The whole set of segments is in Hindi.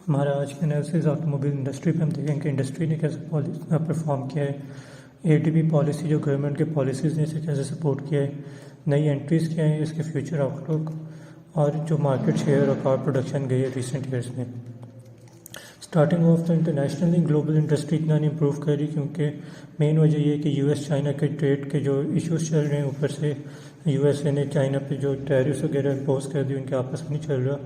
हमारा आज का एनालिसिस ऑटोमोबाइल इंडस्ट्री पे हम देखेंगे कि इंडस्ट्री ने कैसे परफॉर्म किया है। एडीबी पॉलिसी जो गवर्नमेंट के पॉलिसीज़ ने इसे कैसे सपोर्ट किया है, नई एंट्रीज़ क्या है, इसके फ्यूचर आउटलुक और जो मार्केट शेयर और कार प्रोडक्शन गई है रिसेंट ईयर्स में। स्टार्टिंग ऑफ तो इंटरनेशनली ग्लोबल इंडस्ट्री इतना नहीं इम्प्रूव कर रही, क्योंकि मेन वजह ये है कि यूएस चाइना के ट्रेड के जो इश्यूज चल रहे हैं, ऊपर से यूएसए ने चाइना पे जो टैरिफ्स वगैरह इम्पोज कर दी, उनके आपस में नहीं चल रहा।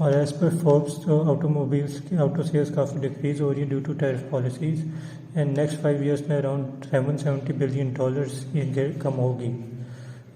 और एज़ पर फोर्ब्स तो ऑटोमोबाइल्स की ऑटो सेल्स काफ़ी डिक्रीज हो रही है due to tariff policies, and next 5 years में अराउंड $770 बिलियन ये कम होगी,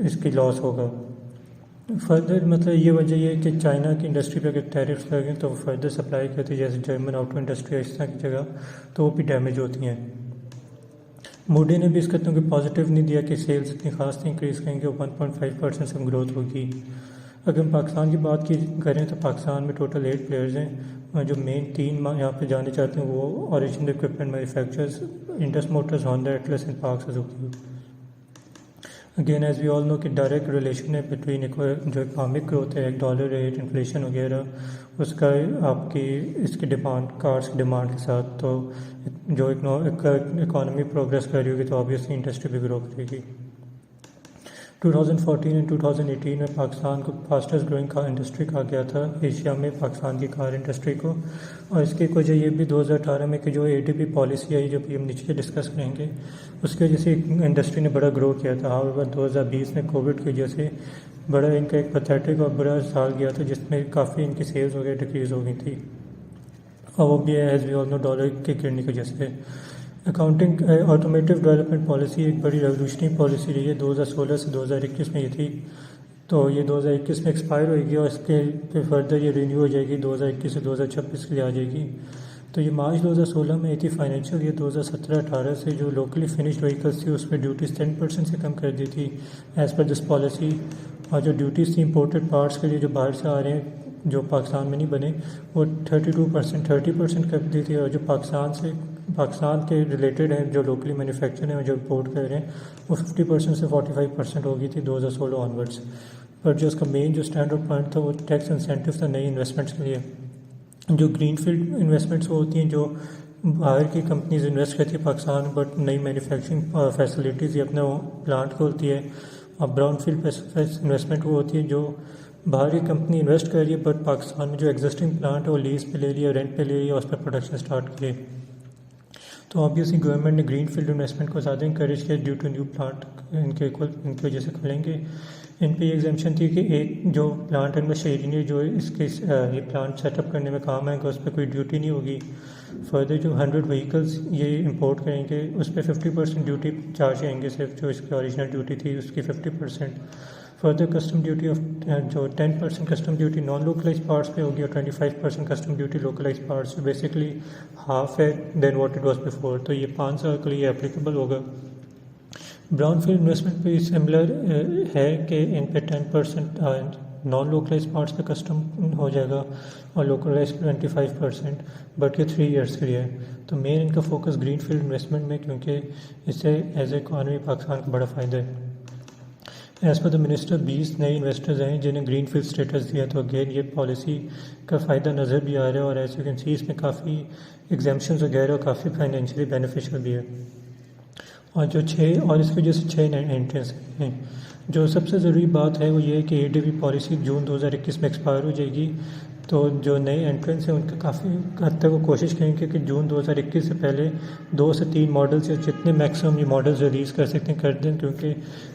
इसकी लॉस होगा। फर्दर मतलब ये वजह ये है कि चाइना की इंडस्ट्री पे अगर टैरिफ्स लगें तो फर्दर सप्लाई करती है, जैसे जर्मन ऑटो इंडस्ट्री इस तरह की जगह, तो वो भी डैमेज होती हैं। मूडी ने भी इसका क्योंकि पॉजिटिव नहीं दिया कि सेल्स इतनी खास नहीं इंक्रीज़ करेंगे, 1.5% से ग्रोथ होगी। अगर हम पाकिस्तान की बात की करें तो पाकिस्तान में टोटल 8 प्लेयर्स हैं, और जो मेन 3 यहाँ पे जाने चाहते हैं वो original equipment manufacturers, Indus motors, Honda, Atlas and Pak Suzuki. Again as we all know कि डायरेक्ट रिलेशन है बिटवीन जो इकनॉमिक ग्रोथ है, डॉलर रेट, इन्फ्लेशन वगैरह, उसका आपकी इसकी डिमांड, कार्स की डिमांड के साथ, तो जो इकॉनमी प्रोग्रेस कर रही होगी तो ऑब्वियसली इंडस्ट्री भी ग्रो करेगी। 2014 एंड 2018 में पाकिस्तान को फास्टेस्ट ग्रोइंग कार इंडस्ट्री कहा गया था एशिया में, पाकिस्तान की कार इंडस्ट्री को। और इसकी एक वजह ये भी 2018 में कि जो एडीबी पॉलिसी आई, जो भी हम नीचे डिस्कस करेंगे, उसकी वजह से इंडस्ट्री ने बड़ा ग्रो किया था। हाउएवर 2020 में कोविड की वजह से बड़ा इनका एक पैथेटिक और बड़ा साल गया था, जिसमें काफ़ी इनकी सेल्स वगैरह डिक्रीज़ हो गई थी, और वो भी as we all know dollar के गिरने की वजह से। अकाउंटिंग ऑटोमेटिव डेवलपमेंट पॉलिसी एक बड़ी रेवोल्यूशनरी पॉलिसी रही है, 2016 से 2021 में ये थी, तो ये 2021 में एक्सपायर होगी और इसके पे फर्दर ये रिन्यू हो जाएगी 2021 से 2026 के लिए आ जाएगी। तो ये मार्च 2016 में आई थी। फाइनेंशियल ईयर 2017-18 से जो लोकली फिनिश्ड व्हीकल्स थी उस पर ड्यूटीज़ 10% से कम कर दी थी एज़ पर दिस पॉलिसी, और जो ड्यूटीज़ थी इंपोर्टेड पार्ट्स के लिए जो बाहर से आ रहे हैं जो पाकिस्तान में नहीं बने, वो 30% कर दी थी, और जो पाकिस्तान के रिलेटेड हैं, जो लोकली मैन्युफैक्चर हैं, जो इम्पोर्ट कर रहे हैं, वो 50% से 45% हो गई थी 2016 ऑनवर्ड्स। पर जो उसका मेन जो स्टैंडर्ड पॉइंट था वो टैक्स इंसेंटिव था नई इन्वेस्टमेंट्स के लिए। जो ग्रीन फील्ड इन्वेस्टमेंट्स वो होती हैं जो बाहर की कंपनीज इन्वेस्ट करती है पाकिस्तान, बट नई मैन्युफैक्चरिंग फैसिलिटीज़ या अपना प्लांट खोलती है। और ब्राउन फील्ड इन्वेस्टमेंट वो होती है जो बाहर की कंपनी इन्वेस्ट कर रही है, बट पाकिस्तान में जो एग्जिस्टिंग प्लांट है वो लीज पे ले लिया, रेंट पे ले लिया, उस पर प्रोडक्शन स्टार्ट किए। तो ऑब्वियसली गवर्नमेंट ने ग्रीन फील्ड इन्वेस्टमेंट को ज़्यादा इंकरेज किया ड्यू टू न्यू प्लांट इनकी वजह से खुलेंगे। इन पे एग्जाम्पशन थी कि एक जो प्लांट है उनमें शहरी जो इसके ये प्लांट सेटअप करने में काम आएंगे, उस पर कोई ड्यूटी नहीं होगी। फर्दर जो 100 व्हीकल्स ये इंपोर्ट करेंगे उस पर 50% ड्यूटी चार्ज आएंगे, सिर्फ जो इसकी ओरिजिनल ड्यूटी थी उसकी 50%। फर्दर कस्टम ड्यूटी ऑफ जो 10% custom duty non localize parts पे होगी, और 25% custom duty localize parts, basically half है then what it was before. तो ये 5 साल के लिए एप्लीकेबल होगा। ब्राउन फील्ड इन्वेस्टमेंट पे सिमिलर है कि इन पे 10% नॉन लोकलाइज पार्ट्स पे कस्टम हो जाएगा और लोकलाइज 25%, बट ये 3 ईयर्स के लिए है। तो मेन इनका फोकस ग्रीन फील्ड इन्वेस्टमेंट में, क्योंकि इससे एज ए इकॉनमी पाकिस्तान को बड़ा फ़ायदा है। एज़ पर द मिनिस्टर 20 नए इन्वेस्टर्स हैं जिन्हें ग्रीन फील्ड स्टेटस दिया, तो अगेन ये पॉलिसी का फ़ायदा नज़र भी आ रहा है, और एज यू कैन सी इसमें काफ़ी एग्जाम्पशंस वगैरह और काफ़ी फाइनेंशियली बेनिफिशियल भी है। और जो 6 और इसकी वजह से 6 एंट्रेंस हैं। जो सबसे ज़रूरी बात है वो ये है कि एडीबी पॉलिसी जून 2021 में एक्सपायर हो जाएगी, तो जो नए एंट्रेंस हैं उनका काफ़ी हद तक वो कोशिश करेंगे कि जून 2021 से पहले 2 से 3 मॉडल्स या जितने मैक्सिमम ये मॉडल्स रिलीज़ कर सकते हैं कर दें, क्योंकि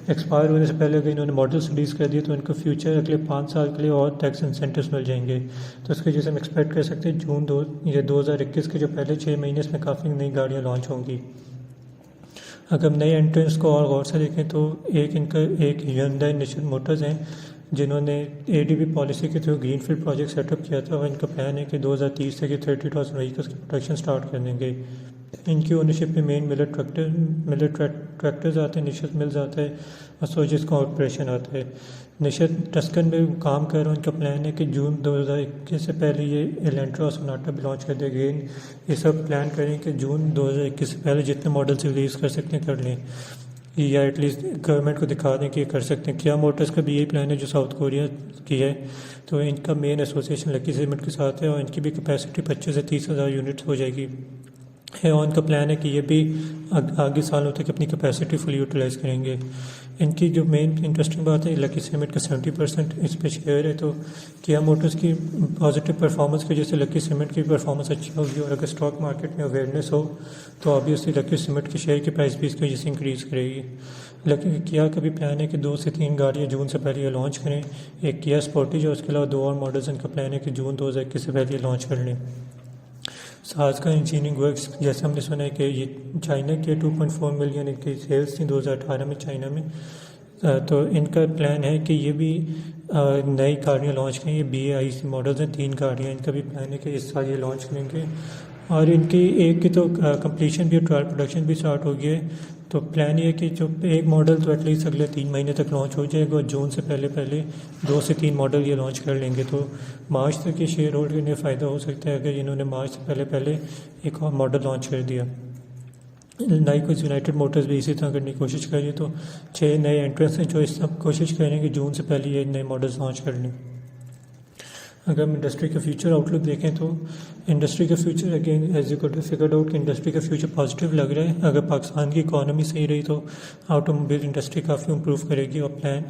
एक्सपायर होने से पहले अगर इन्होंने मॉडल्स रिलीज़ कर दिए तो इनको फ्यूचर अगले 5 साल के लिए और टैक्स इंसेंटिव्स मिल जाएंगे। तो इसकी वजह से हम एक्सपेक्ट कर सकते हैं जून 2021 के जो पहले 6 महीने इसमें काफ़ी नई गाड़ियाँ लॉन्च होंगी। अगर नए एंट्रेंस को और गौर से देखें तो एक Hyundai निशान मोटर्स हैं जिन्होंने एडीबी पॉलिसी के through green field project setup किया था, और इनका प्लान है कि 2030 तक 30,000 व्हीकल्स की प्रोडक्शन स्टार्ट कर देंगे। इनकी ओनरशिप में मेन मिलर ट्रैक्टर्स आते हैं, निशत मिल्स आता है, और सोजिस कॉर्पोरेशन आता है। निशत टस्कन में काम कर रहा है, उनका प्लान है कि जून 2021 से पहले ये एलेंट्रा और सोनाटा भी लॉन्च कर दें। अगेन ये सब प्लान करें कि जून 2021 से पहले जितने मॉडल्स रिलीज़ कर सकते हैं कर लें। या एटलीस्ट गवर्नमेंट को दिखा दें कि ये कर सकते हैं। किया मोटर्स का भी यही प्लान है जो साउथ कोरिया की है, तो इनका मेन एसोसिएशन लकी सीमेंट के साथ है और इनकी भी कैपेसिटी 25 से 30 हज़ार यूनिट्स हो जाएगी। एऑन का प्लान है कि ये भी आगे सालों तक अपनी कैपेसिटी फुल यूटिलाइज़ करेंगे। इनकी जो मेन इंटरेस्टिंग बात है, लकी सीमेंट का 70% इस पे शेयर है, तो किया मोटर्स की पॉजिटिव परफॉर्मेंस की वजह से लकी सीमेंट की परफॉर्मेंस अच्छी होगी। और अगर स्टॉक मार्केट में अवेयरनेस हो तो ऑब्वियसली लकी सीमेंट के शेयर की प्राइस भी इसकी वजह से इंक्रीज़ करेगी। लेकिन किया का भी प्लान है कि 2 से 3 गाड़ियाँ जून से पहले ये लॉन्च करें। एक किया स्पोर्टेज और उसके अलावा 2 और मॉडल्स इनका प्लान है कि जून 2021 से पहले ये लॉन्च कर लें। साज का इंजीनियरिंग वर्क्स, जैसे हमने सुना है कि ये चाइना के 2.4 मिलियन इनकी सेल्स थी 2018 में चाइना में, तो इनका प्लान है कि ये भी नई गाड़ियाँ लॉन्च करें। ये BAIC मॉडल्स हैं, 3 गाड़ियाँ, इनका भी प्लान है कि इस साल ये लॉन्च करेंगे। और इनकी एक की तो कंप्लीशन भी, ट्रायल प्रोडक्शन भी स्टार्ट हो गया है। तो प्लान ये है कि जो एक मॉडल तो एटलीस्ट अगले 3 महीने तक लॉन्च हो जाएगा और जून से पहले 2 से 3 मॉडल ये लॉन्च कर लेंगे। तो मार्च तक ये शेयर होल्डर ने फ़ायदा हो सकता है अगर इन्होंने मार्च से पहले एक और मॉडल लॉन्च कर दिया। लाइक यूनाइटेड मोटर्स भी इसी तरह करने की कोशिश कर रही है। तो 6 नए एंट्रेंस हैं जो इस सब कोशिश कर रहे हैं कि जून से पहले ये नए मॉडल्स लॉन्च कर लें। अगर हम इंडस्ट्री का फ्यूचर आउटलुक देखें तो इंडस्ट्री का future again as you could figure out कि इंडस्ट्री का फ्यूचर पॉजिटिव लग रहा है। अगर पाकिस्तान की इकॉनमी सही रही तो ऑटोमोबाइल इंडस्ट्री काफ़ी इंप्रूव करेगी। और प्लान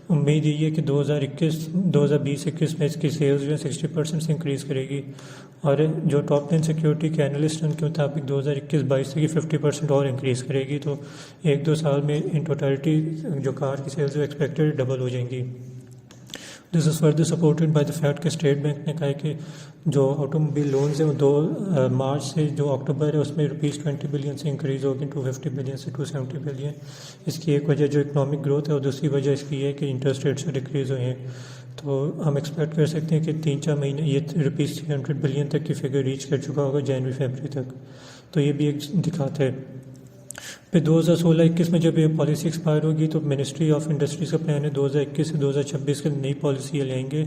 उम्मीद यही है कि 2020-21 में इसकी सेल्स जो है 60% से इंक्रीज़ करेगी। और जो टॉप 10 सिक्योरिटी के एनालिस्ट हैं उनके मुताबिक 2021-22 से 50% और इंक्रीज़ करेगी। तो 1-2 साल में इन टोटलिटी जो कार की सेल्स एक्सपेक्टेड डबल हो जाएंगी। This is further supported by the fact कि स्टेट बैंक ने कहा है कि जो ऑटोमोबाइल लोन्स हैं वो 2 मार्च से जो अक्टूबर है उसमें ₹20 बिलियन से इंक्रीज़ होगी 250 बिलियन से 270 बिलियन। इसकी एक वजह जो इकोनॉमिक ग्रोथ है और दूसरी वजह इसकी है कि इंटरेस्ट रेट्स डिक्रीज़ हुए हैं। तो हम एक्सपेक्ट कर सकते हैं कि 3-4 महीने ये ₹300 बिलियन तक की फिगर रीच कर चुका होगा जनवरी-फरवरी तक। तो ये भी एक दिखाता है। फिर 2016-21 में जब ये पॉलिसी एक्सपायर होगी तो मिनिस्ट्री ऑफ इंडस्ट्रीज़ का प्लान है 2021 से 2026 के नई पॉलिसी लाएंगे।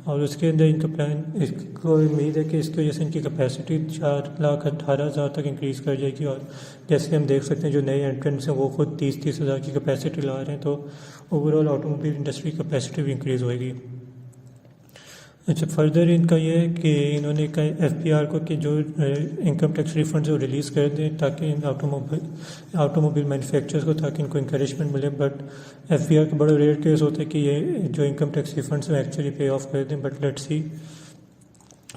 और उसके अंदर इनका प्लान, इसको उम्मीद है कि इसकी वजह से इनकी कैपेसिटी 4,18,000 तक इंक्रीज़ कर जाएगी। और जैसे हम देख सकते हैं जो नए एंट्रेंट्स हैं वो खुद 30-30 हज़ार की कैपेसिटी ला रहे हैं, तो ओवरऑल ऑटोमोबाइल इंडस्ट्री कैपेसिटी भी इंक्रीज़ होएगी। अच्छा, फर्दर इनका ये है कि इन्होंने कहा FBR को कि जो इनकम टैक्स रिफंड वो रिलीज़ कर दें ताकि इन ऑटोमोबाइल मैन्युफैक्चरर्स को, ताकि इनको इंकरेजमेंट मिले। बट FBR का बड़ा रेयर केस होता है कि ये जो इनकम टैक्स रिफंड्स हैं एक्चुअली पे ऑफ कर दें। But let's see.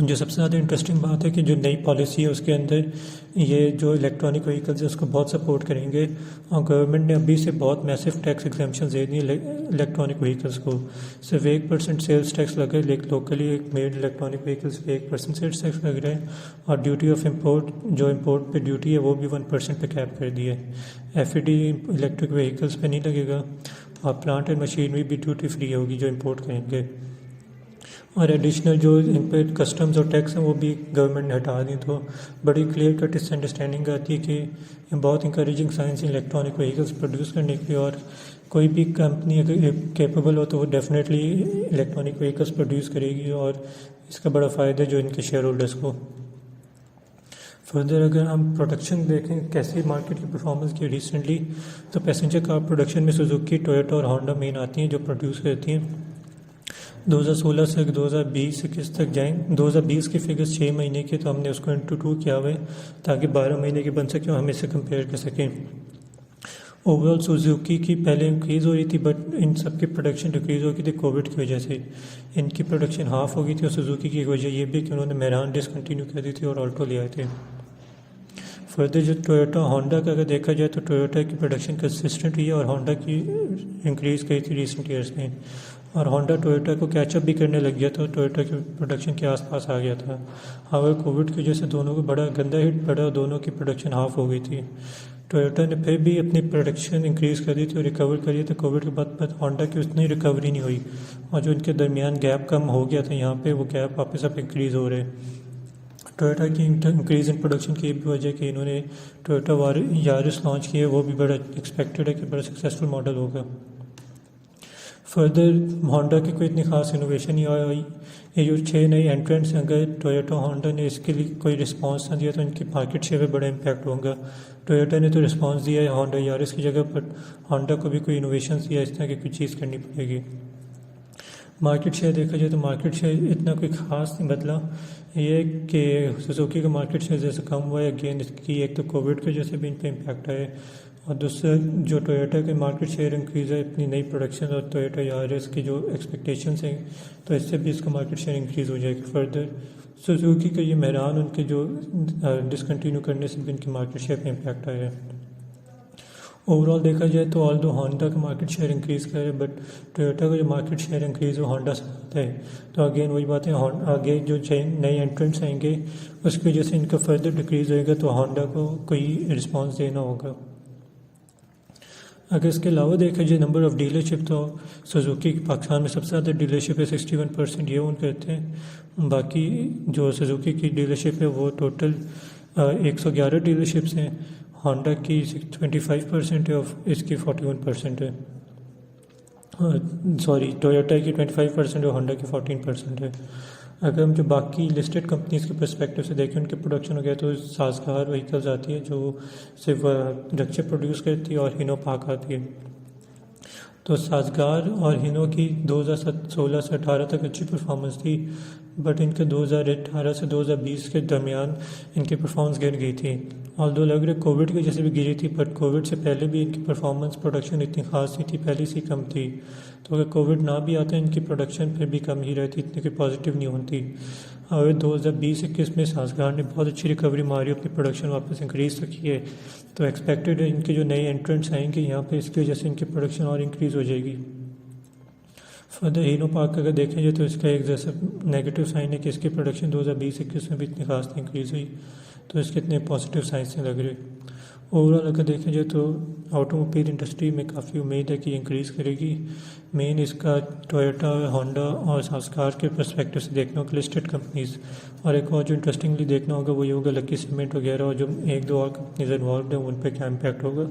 जो सबसे ज़्यादा इंटरेस्टिंग बात है कि जो नई पॉलिसी है उसके अंदर ये जो इलेक्ट्रॉनिक व्हीकल्स है उसको बहुत सपोर्ट करेंगे। और गवर्नमेंट ने अभी से बहुत मैसिव टैक्स एग्जेम्पशन दे दी इलेक्ट्रॉनिक व्हीकल्स को। सिर्फ 1% सेल्स टैक्स लगे, लेकिन लोकली मेड इलेक्ट्रॉनिक व्हीकल्स पे 1% सेल्स टैक्स लग रहा है। और ड्यूटी ऑफ इम्पोर्ट, जो इम्पोर्ट पे ड्यूटी है वो भी 1% पे कैप कर दी है। FED इलेक्ट्रिक व्हीकल्स पे नहीं लगेगा। और प्लांट एंड मशीनरी भी ड्यूटी फ्री होगी जो इम्पोर्ट करेंगे। और एडिशनल जो इन पर कस्टम्स और टैक्स हैं वो भी गवर्नमेंट ने हटा दी। तो बड़ी क्लियर कट इस अंडरस्टैंडिंग आती है कि बहुत encouraging science electronic vehicles produce करने की। और कोई भी कंपनी अगर कैपेबल हो तो वो डेफिनेटली इलेक्ट्रॉनिक व्हीकल्स प्रोड्यूस करेगी और इसका बड़ा फ़ायदा जो इनके शेयर होल्डर्स को। फर्दर अगर हम प्रोडक्शन देखें कैसी मार्केट की परफॉर्मेंस की रिसेंटली, तो पैसेंजर कार प्रोडक्शन में सुजुकी, टोयोटा और होंडा मेन आती हैं जो प्रोड्यूस करती हैं। 2016 से 2020-21 तक जाएँ। 2020 की फिगर्स 6 महीने की, तो हमने उसको इंटू 2 किया हुआ है ताकि 12 महीने की बन सके और हम इससे कंपेयर कर सकें। ओवरऑल सुजुकी की पहले इंक्रीज़ हो रही थी, बट इन सब की प्रोडक्शन डिक्रीज़ हो गई थी कोविड की वजह से। इनकी प्रोडक्शन हाफ हो गई थी। और सुजुकी की वजह ये भी कि उन्होंने मेरान डिसकंटिन्यू कर दी थी और ऑल्टो ले आए थे। फर्दर जो टोयोटा होंडा का अगर देखा जाए तो टोयोटा की प्रोडक्शन कंसिस्टेंट हुई है और होंडा की इंक्रीज़ करी थी रिसेंट ईयर्स में। और होंडा टोयोटा को कैचअप भी करने लग गया था, टोयोटा की प्रोडक्शन के आसपास आ गया था। हालांकि कोविड की वजह से दोनों को बड़ा गंदा हिट पड़ा और दोनों की प्रोडक्शन हाफ हो गई थी। टोयोटा ने फिर भी अपनी प्रोडक्शन इंक्रीज़ कर दी थी और रिकवर करी थी कोविड के बाद होंडा की उतनी रिकवरी नहीं हुई। और जो इनके दरमियान गैप कम हो गया था यहाँ पे, वो गैप वापस अब इंक्रीज़ हो रहे हैं। टोयोटा की इंक्रीज़ इन प्रोडक्शन की भी वजह कि इन्होंने टोयोटा यारिस लॉन्च की है, वो भी बड़ा एक्सपेक्टेड है कि बड़ा सक्सेसफुल मॉडल होगा। फर्दर होंडा की कोई इतनी ख़ास इनोवेशन नहीं आई। ये जो 6 नई एंट्रेंट्स हैं, अगर टोयोटा होंडा ने इसके लिए कोई रिस्पांस ना दिया तो इनकी मार्केट शेयर पे बड़ा इम्पैक्ट होगा। टोयोटा ने तो रिस्पांस दिया है होंडा यारिस की जगह, पर होंडा को भी कोई इनोवेशन दिया इस तरह की कोई चीज़ करनी पड़ेगी। मार्केट शेयर देखा जाए तो मार्केट शेयर इतना कोई ख़ास नहीं बदला। ये कि सुजुकी का मार्केट शेयर जैसे कम हुआ है, अगेन इसकी एक तो कोविड की वजह से भी इन पर इम्पैक्ट आया, और दूसरा जो टोयोटा के मार्केट शेयर इंक्रीज़ है इतनी नई प्रोडक्शन और टोयोटा यारिस की जो एक्सपेक्टेशंस हैं, तो इससे भी इसका मार्केट शेयर इंक्रीज़ हो जाएगी फर्दर। सुजुकी का ये मेहरान उनके जो डिसकंटिन्यू करने से भी इनकी मार्केट शेयर पे इम्पैक्ट आया है। ओवरऑल देखा जाए तो ऑल दो होंडा का मार्केट शेयर इंक्रीज़ करे, बट टोयोटा का जो मार्केट शेयर इंक्रीज़ वो होंडा से होता है। तो अगेन वही बात है, आगे जो नए एंट्रेंट्स आएंगे उसकी वजह से इनका फर्दर डिक्रीज़ होएगा, तो होंडा को कोई रिस्पॉन्स देना होगा। अगर इसके अलावा देखा जाए नंबर ऑफ़ डीलरशिप, तो सुजुकी पाकिस्तान में सबसे ज़्यादा डीलरशिप है, 61% ये ओन करते हैं। बाकी जो सुजुकी की डीलरशिप है वो टोटल 111 डीलरशिप्स हैं। होंडा की 25% है और इसकी 41% है। सॉरी, टोयोटा की 25% है, होंडा की 14% है। अगर हम जो बाकी लिस्टेड कंपनीज़ के पर्सपेक्टिव से देखें उनके प्रोडक्शन वगैरह, तो साजगार व्हीकल्स आती है जो सिर्फ रक्षा प्रोड्यूस करती है, और हिनो पाक आती है। तो साजगार और हिनो की 2016 से 18 तक अच्छी परफॉर्मेंस थी, बट इनके 2018 से 2020 के दरमियान इनकी परफॉर्मेंस गिर गई थी। ऑल्दो लग रहा है कोविड की वजह से भी गिरी थी, बट कोविड से पहले भी इनकी परफॉर्मेंस प्रोडक्शन इतनी ख़ास नहीं थी, पहले से कम थी। तो अगर कोविड ना भी आता इनकी प्रोडक्शन फिर भी कम ही रहती, इतनी कोई पॉजिटिव नहीं होती। और 2020-21 में साजगार ने बहुत अच्छी रिकवरी मारी, अपनी प्रोडक्शन वापस इंक्रीज़ रखी है। तो एक्सपेक्टेड है इनके जो नए एंट्रेंट्स आएंगे यहाँ पे, इसकी वजह से इनकी प्रोडक्शन और इंक्रीज़ हो जाएगी। फर्दर हीनो पार्क अगर देखें जाए तो इसका एक जैसा नेगेटिव साइन है कि इसकी प्रोडक्शन 2020-21 में भी इतनी खास नहीं इंक्रीज़ हुई, तो इसके इतने पॉजिटिव साइंस नहीं लग रहे। ओवरऑल अगर देखा जाए तो ऑटोमोबाइल इंडस्ट्री में काफ़ी उम्मीद है कि इंक्रीज़ करेगी। मेन इसका टोयोटा, होंडा और साजगार के पर्सपेक्टिव से देखना होगा लिस्टेड कंपनीज़, और एक और जो इंटरेस्टिंगली देखना होगा वो ये होगा लकी सीमेंट वगैरह, और जो 1-2 और कंपनीज इन्वॉल्व हैं उन पर क्या इम्पैक्ट होगा।